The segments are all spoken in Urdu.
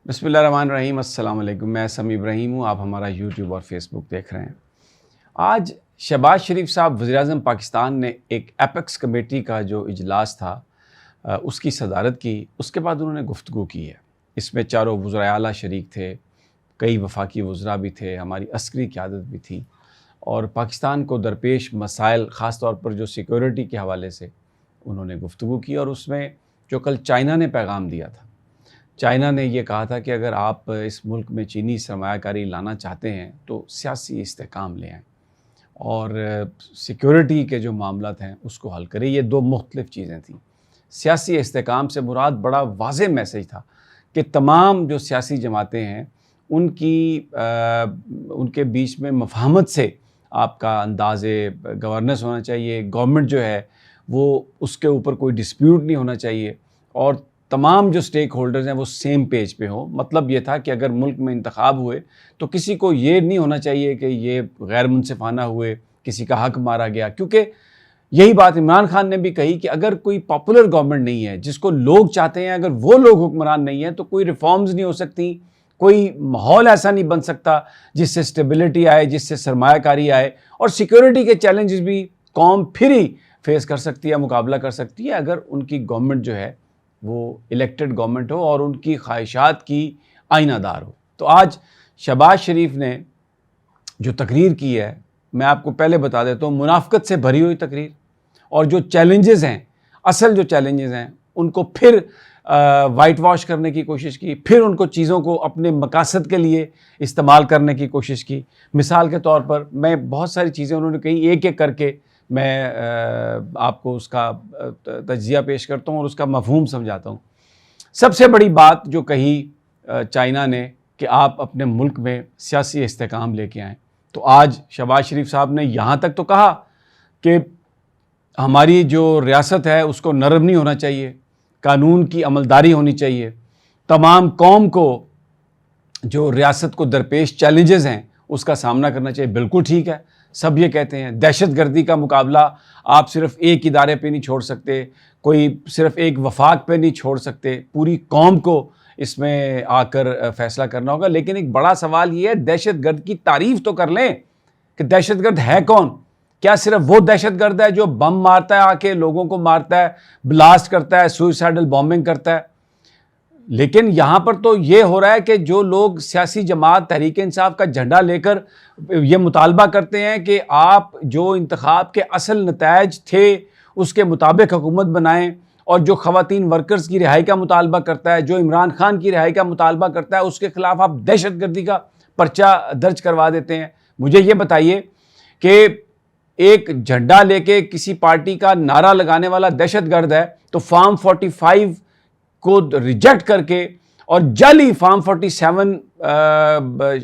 بسم اللہ الرحمن الرحیم۔ السلام علیکم، میں سمیع ابراہیم ہوں، آپ ہمارا یوٹیوب اور فیس بک دیکھ رہے ہیں۔ آج شہباز شریف صاحب وزیر اعظم پاکستان نے ایک ایپیکس کمیٹی کا جو اجلاس تھا اس کی صدارت کی، اس کے بعد انہوں نے گفتگو کی ہے۔ اس میں چاروں وزرائے اعلیٰ شریک تھے، کئی وفاقی وزراء بھی تھے، ہماری عسکری قیادت بھی تھی، اور پاکستان کو درپیش مسائل خاص طور پر جو سیکورٹی کے حوالے سے انہوں نے گفتگو کی۔ اور اس میں جو کل چائنا نے پیغام دیا تھا، چائنا نے یہ کہا تھا کہ اگر آپ اس ملک میں چینی سرمایہ کاری لانا چاہتے ہیں تو سیاسی استحکام لے آئیں اور سیکورٹی کے جو معاملات ہیں اس کو حل کریں۔ یہ دو مختلف چیزیں تھیں۔ سیاسی استحکام سے مراد بڑا واضح میسج تھا کہ تمام جو سیاسی جماعتیں ہیں ان کے بیچ میں مفاہمت سے آپ کا انداز گورننس ہونا چاہیے، گورنمنٹ جو ہے وہ اس کے اوپر کوئی ڈسپیوٹ نہیں ہونا چاہیے، اور تمام جو سٹیک ہولڈرز ہیں وہ سیم پیج پہ ہوں۔ مطلب یہ تھا کہ اگر ملک میں انتخاب ہوئے تو کسی کو یہ نہیں ہونا چاہیے کہ یہ غیر منصفانہ ہوئے، کسی کا حق مارا گیا، کیونکہ یہی بات عمران خان نے بھی کہی کہ اگر کوئی پاپولر گورنمنٹ نہیں ہے جس کو لوگ چاہتے ہیں، اگر وہ لوگ حکمران نہیں ہیں تو کوئی ریفارمز نہیں ہو سکتی، کوئی ماحول ایسا نہیں بن سکتا جس سے اسٹیبلٹی آئے، جس سے سرمایہ کاری آئے، اور سیکورٹی کے چیلنجز بھی قوم پھر ہی فیس کر سکتی ہے، مقابلہ کر سکتی ہے اگر ان کی گورنمنٹ جو ہے وہ الیکٹڈ گورنمنٹ ہو اور ان کی خواہشات کی آئینہ دار ہو۔ تو آج شہباز شریف نے جو تقریر کی ہے، میں آپ کو پہلے بتا دیتا ہوں، منافقت سے بھری ہوئی تقریر، اور جو چیلنجز ہیں، اصل جو چیلنجز ہیں ان کو پھر وائٹ واش کرنے کی کوشش کی، پھر ان کو چیزوں کو اپنے مقاصد کے لیے استعمال کرنے کی کوشش کی۔ مثال کے طور پر میں بہت ساری چیزیں انہوں نے کہی، ایک ایک کر کے میں آپ کو اس کا تجزیہ پیش کرتا ہوں اور اس کا مفہوم سمجھاتا ہوں۔ سب سے بڑی بات جو کہی چائنا نے کہ آپ اپنے ملک میں سیاسی استحکام لے کے آئیں، تو آج شہباز شریف صاحب نے یہاں تک تو کہا کہ ہماری جو ریاست ہے اس کو نرم نہیں ہونا چاہیے، قانون کی عملداری ہونی چاہیے، تمام قوم کو جو ریاست کو درپیش چیلنجز ہیں اس کا سامنا کرنا چاہیے۔ بالکل ٹھیک ہے، سب یہ کہتے ہیں۔ دہشت گردی کا مقابلہ آپ صرف ایک ادارے پہ نہیں چھوڑ سکتے، کوئی صرف ایک وفاق پہ نہیں چھوڑ سکتے، پوری قوم کو اس میں آ کر فیصلہ کرنا ہوگا۔ لیکن ایک بڑا سوال یہ ہے، دہشت گرد کی تعریف تو کر لیں کہ دہشت گرد ہے کون؟ کیا صرف وہ دہشت گرد ہے جو بم مارتا ہے، آ کے لوگوں کو مارتا ہے، بلاسٹ کرتا ہے، سوئسائڈل بومبنگ کرتا ہے؟ لیکن یہاں پر تو یہ ہو رہا ہے کہ جو لوگ سیاسی جماعت تحریک انصاف کا جھنڈا لے کر یہ مطالبہ کرتے ہیں کہ آپ جو انتخاب کے اصل نتائج تھے اس کے مطابق حکومت بنائیں، اور جو خواتین ورکرز کی رہائی کا مطالبہ کرتا ہے، جو عمران خان کی رہائی کا مطالبہ کرتا ہے، اس کے خلاف آپ دہشت گردی کا پرچہ درج کروا دیتے ہیں۔ مجھے یہ بتائیے کہ ایک جھنڈا لے کے کسی پارٹی کا نعرہ لگانے والا دہشت گرد ہے تو فارم 45 کو ریجیکٹ کر کے اور جعلی فارم 47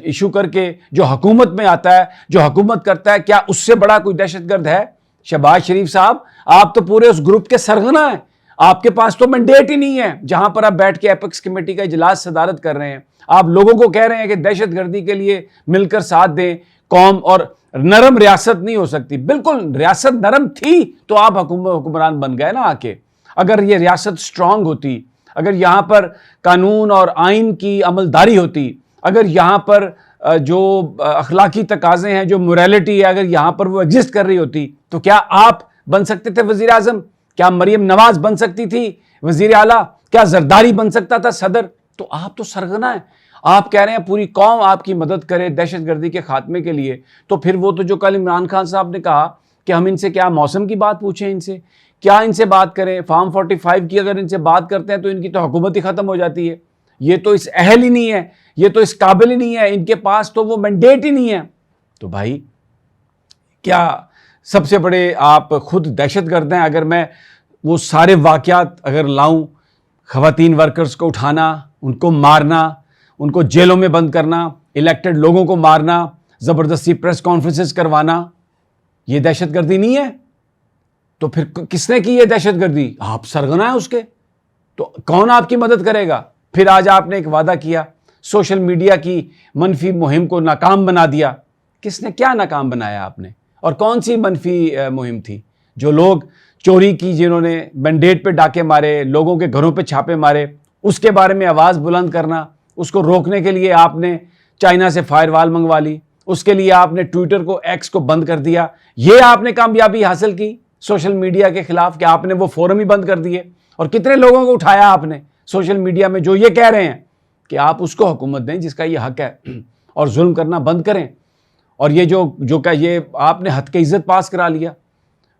ایشو کر کے جو حکومت میں آتا ہے، جو حکومت کرتا ہے، کیا اس سے بڑا کوئی دہشت گرد ہے؟ شہباز شریف صاحب، آپ تو پورے اس گروپ کے سرغنہ ہیں، آپ کے پاس تو مینڈیٹ ہی نہیں ہے جہاں پر آپ بیٹھ کے ایپیکس کمیٹی کا اجلاس صدارت کر رہے ہیں۔ آپ لوگوں کو کہہ رہے ہیں کہ دہشت گردی کے لیے مل کر ساتھ دیں قوم، اور نرم ریاست نہیں ہو سکتی۔ بالکل ریاست نرم تھی تو آپ حکمران بن گئے نا آ کے۔ اگر یہ ریاست سٹرونگ ہوتی، اگر یہاں پر قانون اور آئین کی عملداری ہوتی، اگر یہاں پر جو اخلاقی تقاضے ہیں، جو موریلٹی ہے، اگر یہاں پر وہ ایگزسٹ کر رہی ہوتی، تو کیا آپ بن سکتے تھے وزیر اعظم؟ کیا مریم نواز بن سکتی تھی وزیر اعلیٰ؟ کیا زرداری بن سکتا تھا صدر؟ تو آپ تو سرغنہ ہیں۔ آپ کہہ رہے ہیں پوری قوم آپ کی مدد کرے دہشت گردی کے خاتمے کے لیے، تو پھر وہ تو جو کل عمران خان صاحب نے کہا کہ ہم ان سے کیا موسم کی بات پوچھیں، ان سے کیا ان سے بات کریں؟ فارم 45 کی اگر ان سے بات کرتے ہیں تو ان کی تو حکومت ہی ختم ہو جاتی ہے۔ یہ تو اس اہل ہی نہیں ہے، یہ تو اس قابل ہی نہیں ہے، ان کے پاس تو وہ مینڈیٹ ہی نہیں ہے۔ تو بھائی کیا سب سے بڑے آپ خود دہشت گرد ہیں؟ اگر میں وہ سارے واقعات اگر لاؤں، خواتین ورکرز کو اٹھانا، ان کو مارنا، ان کو جیلوں میں بند کرنا، الیکٹڈ لوگوں کو مارنا، زبردستی پریس کانفرنسز کروانا، یہ دہشت گردی نہیں ہے؟ تو پھر کس نے کی یہ دہشت گردی؟ آپ سرغنہ ہیں اس کے، تو کون آپ کی مدد کرے گا؟ پھر آج آپ نے ایک وعدہ کیا، سوشل میڈیا کی منفی مہم کو ناکام بنا دیا۔ کس نے کیا ناکام بنایا آپ نے؟ اور کون سی منفی مہم تھی؟ جو لوگ چوری کی، جنہوں نے مینڈیٹ پہ ڈاکے مارے، لوگوں کے گھروں پہ چھاپے مارے، اس کے بارے میں آواز بلند کرنا، اس کو روکنے کے لیے آپ نے چائنا سے فائر وال منگوا لی, اس کے لیے آپ نے ٹویٹر کو ایکس کو بند کر دیا. یہ آپ نے کامیابی حاصل کی سوشل میڈیا کے خلاف کہ آپ نے وہ فورم ہی بند کر دیے. اور کتنے لوگوں کو اٹھایا آپ نے سوشل میڈیا میں جو یہ کہہ رہے ہیں کہ آپ اس کو حکومت دیں جس کا یہ حق ہے, اور ظلم کرنا بند کریں. اور یہ جو کہ یہ آپ نے حد کے عزت پاس کرا لیا,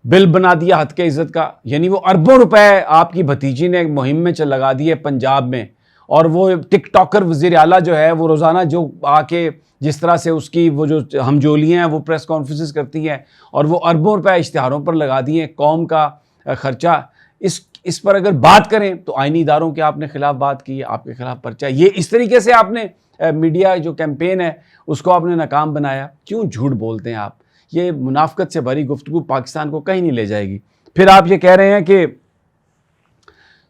بل بنا دیا حد کے عزت کا, یعنی وہ اربوں روپے آپ کی بھتیجی نے ایک مہم میں لگا دیے پنجاب میں. اور وہ ٹک ٹاکر وزیر اعلیٰ جو ہے وہ روزانہ جو آ کے جس طرح سے اس کی وہ جو ہمجولیاں ہیں وہ پریس کانفرنسز کرتی ہیں, اور وہ اربوں روپے اشتہاروں پر لگا دیے, قوم کا خرچہ. اس پر اگر بات کریں تو آئینی اداروں کے آپ نے خلاف بات کی ہے, آپ کے خلاف پرچہ. یہ اس طریقے سے آپ نے میڈیا جو کیمپین ہے اس کو آپ نے ناکام بنایا. کیوں جھوٹ بولتے ہیں آپ؟ یہ منافقت سے بھری گفتگو پاکستان کو کہیں نہیں لے جائے گی. پھر آپ یہ کہہ رہے ہیں کہ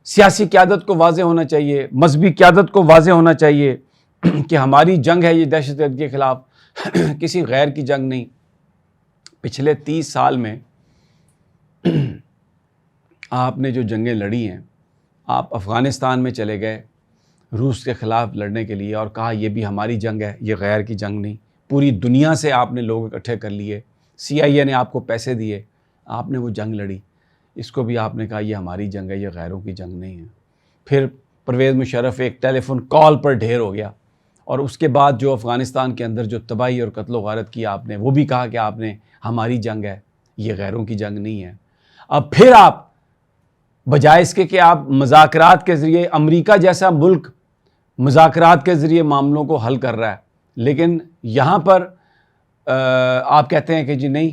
سیاسی قیادت کو واضح ہونا چاہیے, مذہبی قیادت کو واضح ہونا چاہیے کہ ہماری جنگ ہے یہ دہشت گردی کے خلاف, کسی غیر کی جنگ نہیں. پچھلے 30 سال میں آپ نے جو جنگیں لڑی ہیں, آپ افغانستان میں چلے گئے روس کے خلاف لڑنے کے لیے اور کہا یہ بھی ہماری جنگ ہے, یہ غیر کی جنگ نہیں. پوری دنیا سے آپ نے لوگ اکٹھے کر لیے, CIA نے آپ کو پیسے دیے, آپ نے وہ جنگ لڑی. اس کو بھی آپ نے کہا یہ ہماری جنگ ہے, یہ غیروں کی جنگ نہیں ہے. پھر پرویز مشرف ایک ٹیلی فون کال پر ڈھیر ہو گیا, اور اس کے بعد جو افغانستان کے اندر جو تباہی اور قتل و غارت کی آپ نے, وہ بھی کہا کہ آپ نے ہماری جنگ ہے, یہ غیروں کی جنگ نہیں ہے. اب پھر آپ بجائے اس کے کہ آپ مذاکرات کے ذریعے, امریکہ جیسا ملک مذاکرات کے ذریعے معاملوں کو حل کر رہا ہے, لیکن یہاں پر آپ کہتے ہیں کہ جی نہیں,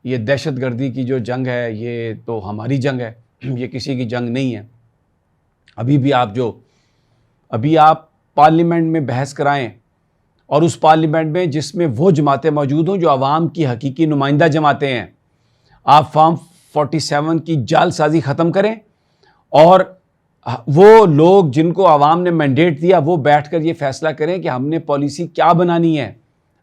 یہ دہشت گردی کی جو جنگ ہے یہ تو ہماری جنگ ہے, یہ کسی کی جنگ نہیں ہے. ابھی آپ پارلیمنٹ میں بحث کرائیں, اور اس پارلیمنٹ میں جس میں وہ جماعتیں موجود ہوں جو عوام کی حقیقی نمائندہ جماعتیں ہیں, آپ فارم 47 کی جعل سازی ختم کریں, اور وہ لوگ جن کو عوام نے مینڈیٹ دیا وہ بیٹھ کر یہ فیصلہ کریں کہ ہم نے پالیسی کیا بنانی ہے.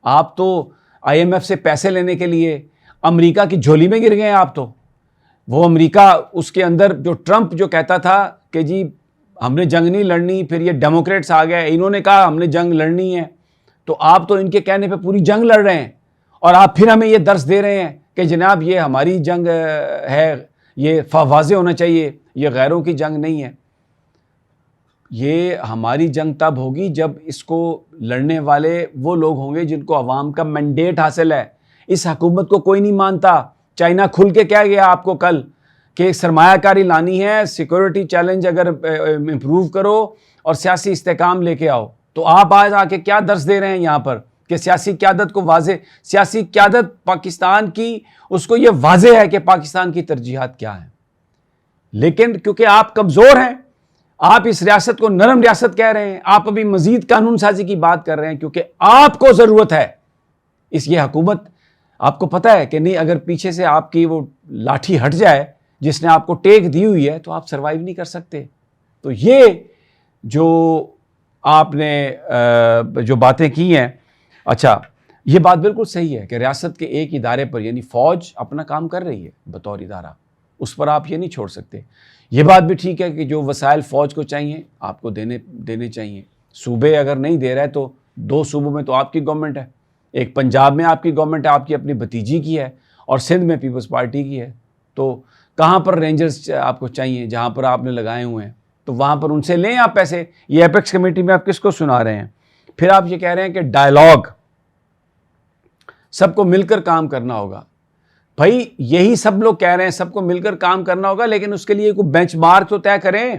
آپ تو IMF سے پیسے لینے کے لیے امریکہ کی جھولی میں گر گئے ہیں. آپ تو وہ امریکہ, اس کے اندر جو ٹرمپ جو کہتا تھا کہ جی ہم نے جنگ نہیں لڑنی, پھر یہ ڈیموکریٹس آ گئے, انہوں نے کہا ہم نے جنگ لڑنی ہے, تو آپ تو ان کے کہنے پہ پوری جنگ لڑ رہے ہیں, اور آپ پھر ہمیں یہ درس دے رہے ہیں کہ جناب یہ ہماری جنگ ہے, یہ واضح ہونا چاہیے, یہ غیروں کی جنگ نہیں ہے. یہ ہماری جنگ تب ہوگی جب اس کو لڑنے والے وہ لوگ ہوں گے جن کو عوام کا مینڈیٹ حاصل ہے. اس حکومت کو کوئی نہیں مانتا. چائنا کھل کے کہہ گیا آپ کو کل کہ سرمایہ کاری لانی ہے, سیکورٹی چیلنج اگر امپروو کرو اور سیاسی استحکام لے کے آؤ, تو آپ آج آ کے کیا درس دے رہے ہیں یہاں پر کہ سیاسی قیادت کو واضح, سیاسی قیادت پاکستان کی, اس کو یہ واضح ہے کہ پاکستان کی ترجیحات کیا ہیں. لیکن کیونکہ آپ کمزور ہیں, آپ اس ریاست کو نرم ریاست کہہ رہے ہیں, آپ ابھی مزید قانون سازی کی بات کر رہے ہیں کیونکہ آپ کو ضرورت ہے. یہ حکومت, آپ کو پتہ ہے کہ نہیں, اگر پیچھے سے آپ کی وہ لاٹھی ہٹ جائے جس نے آپ کو ٹیک دی ہوئی ہے تو آپ سروائیو نہیں کر سکتے. تو یہ جو آپ نے جو باتیں کی ہیں, اچھا یہ بات بالکل صحیح ہے کہ ریاست کے ایک ادارے پر, یعنی فوج اپنا کام کر رہی ہے بطور ادارہ, اس پر آپ یہ نہیں چھوڑ سکتے. یہ بات بھی ٹھیک ہے کہ جو وسائل فوج کو چاہیے آپ کو دینے چاہیے. صوبے اگر نہیں دے رہے تو 2 صوبوں میں تو آپ کی گورنمنٹ ہے, ایک پنجاب میں آپ کی گورنمنٹ ہے, آپ کی اپنی بھتیجی کی ہے, اور سندھ میں پیپلز پارٹی کی ہے. تو کہاں پر رینجرز آپ کو چاہیے جہاں پر آپ نے لگائے ہوئے ہیں, تو وہاں پر ان سے لیں آپ پیسے. یہ ایپیکس کمیٹی میں آپ کس کو سنا رہے ہیں؟ پھر آپ یہ کہہ رہے ہیں کہ ڈائلاگ, سب کو مل کر کام کرنا ہوگا. بھائی یہی سب لوگ کہہ رہے ہیں سب کو مل کر کام کرنا ہوگا, لیکن اس کے لیے کوئی بینچ مارک تو طے کریں.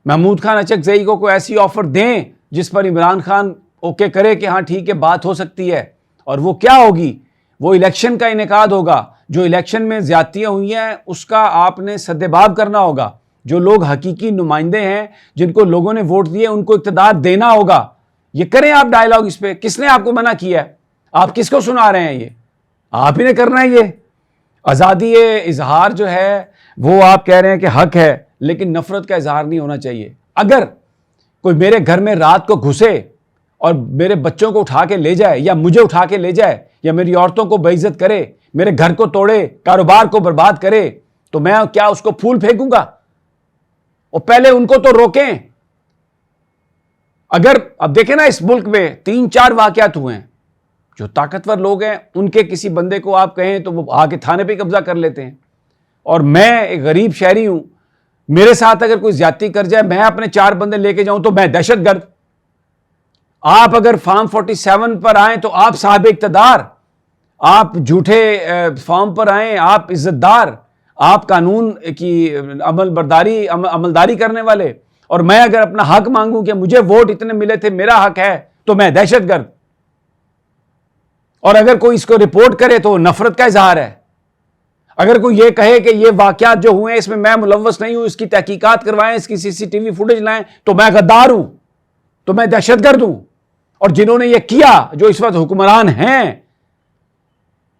محمود خان اچکزئی کو کوئی ایسی آفر دیں جس پر عمران خان اوکے کرے کہ ہاں ٹھیک ہے بات ہو سکتی ہے. اور وہ کیا ہوگی؟ وہ الیکشن کا انعقاد ہوگا. جو الیکشن میں زیادتیاں ہوئی ہیں اس کا آپ نے سدباب کرنا ہوگا. جو لوگ حقیقی نمائندے ہیں جن کو لوگوں نے ووٹ دیے ان کو اقتدار دینا ہوگا. یہ کریں آپ ڈائلاگ اس پہ. کس نے آپ کو منع کیا ہے؟ آپ کس کو سنا رہے ہیں؟ یہ آپ ہی نے کرنا ہے. یہ آزادی اظہار جو ہے وہ آپ کہہ رہے ہیں کہ حق ہے, لیکن نفرت کا اظہار نہیں ہونا چاہیے. اگر کوئی میرے گھر میں رات کو گھسے اور میرے بچوں کو اٹھا کے لے جائے, یا مجھے اٹھا کے لے جائے, یا میری عورتوں کو بے عزت کرے, میرے گھر کو توڑے, کاروبار کو برباد کرے, تو میں کیا اس کو پھول پھینکوں گا؟ اور پہلے ان کو تو روکیں. اگر اب دیکھیں نا اس ملک میں 3-4 واقعات ہوئے ہیں، جو طاقتور لوگ ہیں ان کے کسی بندے کو آپ کہیں تو وہ آ کے تھانے پہ قبضہ کر لیتے ہیں، اور میں ایک غریب شہری ہوں، میرے ساتھ اگر کوئی زیادتی کر جائے، میں اپنے 4 بندے لے کے جاؤں تو میں دہشت گرد۔ آپ اگر فارم 47 پر آئیں تو آپ صاحب اقتدار، آپ جھوٹے فارم پر آئیں آپ عزت دار، آپ قانون کی عملداری کرنے والے، اور میں اگر اپنا حق مانگوں کہ مجھے ووٹ اتنے ملے تھے میرا حق ہے تو میں دہشت گرد۔ اور اگر کوئی اس کو رپورٹ کرے تو نفرت کا اظہار ہے۔ اگر کوئی یہ کہے کہ یہ واقعات جو ہوئے ہیں اس میں میں ملوث نہیں ہوں، اس کی تحقیقات کروائیں، اس کی CCTV فوٹیج لائیں، تو میں غدار ہوں، تو میں دہشت گرد ہوں۔ اور جنہوں نے یہ کیا، جو اس وقت حکمران ہیں،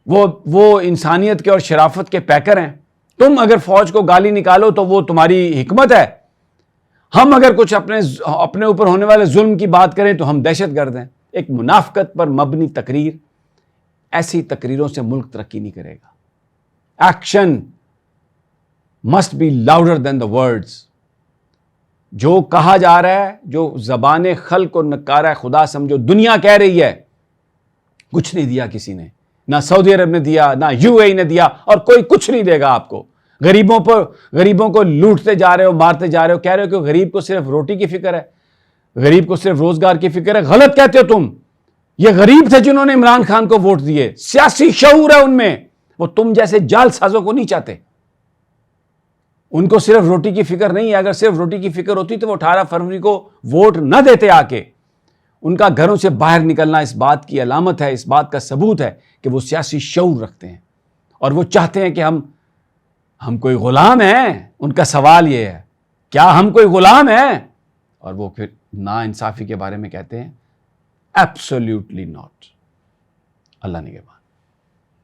وہ انسانیت کے اور شرافت کے پیکر ہیں۔ تم اگر فوج کو گالی نکالو تو وہ تمہاری حکمت ہے، ہم اگر کچھ اپنے اوپر ہونے والے ظلم کی بات کریں تو ہم دہشت گرد ہیں۔ ایک منافقت پر مبنی تقریر، ایسی تقریروں سے ملک ترقی نہیں کرے گا۔ Action must be louder than the words. جو کہا جا رہا ہے، جو زبان خلق کو نکارہ خدا سمجھو دنیا کہہ رہی ہے، کچھ نہیں دیا کسی نے، نہ سعودی عرب نے دیا، نہ UAE نے دیا، اور کوئی کچھ نہیں دے گا آپ کو۔ غریبوں کو لوٹتے جا رہے ہو، مارتے جا رہے ہو، کہہ رہے ہو کہ غریب کو صرف روٹی کی فکر ہے، غریب کو صرف روزگار کی فکر ہے۔ غلط کہتے ہو تم۔ یہ غریب تھے جنہوں نے عمران خان کو ووٹ دیے، سیاسی شعور ہے ان میں، وہ تم جیسے جعل سازوں کو نہیں چاہتے۔ ان کو صرف روٹی کی فکر نہیں ہے، اگر صرف روٹی کی فکر ہوتی تو وہ 18 فروری کو ووٹ نہ دیتے آ کے۔ ان کا گھروں سے باہر نکلنا اس بات کی علامت ہے، اس بات کا ثبوت ہے کہ وہ سیاسی شعور رکھتے ہیں، اور وہ چاہتے ہیں کہ ہم کوئی غلام ہیں۔ ان کا سوال یہ ہے، کیا ہم کوئی غلام ہیں؟ اور وہ پھر ناانصافی کے بارے میں کہتے ہیں ایبسولوٹلی ناٹ۔ اللہ نگہبان۔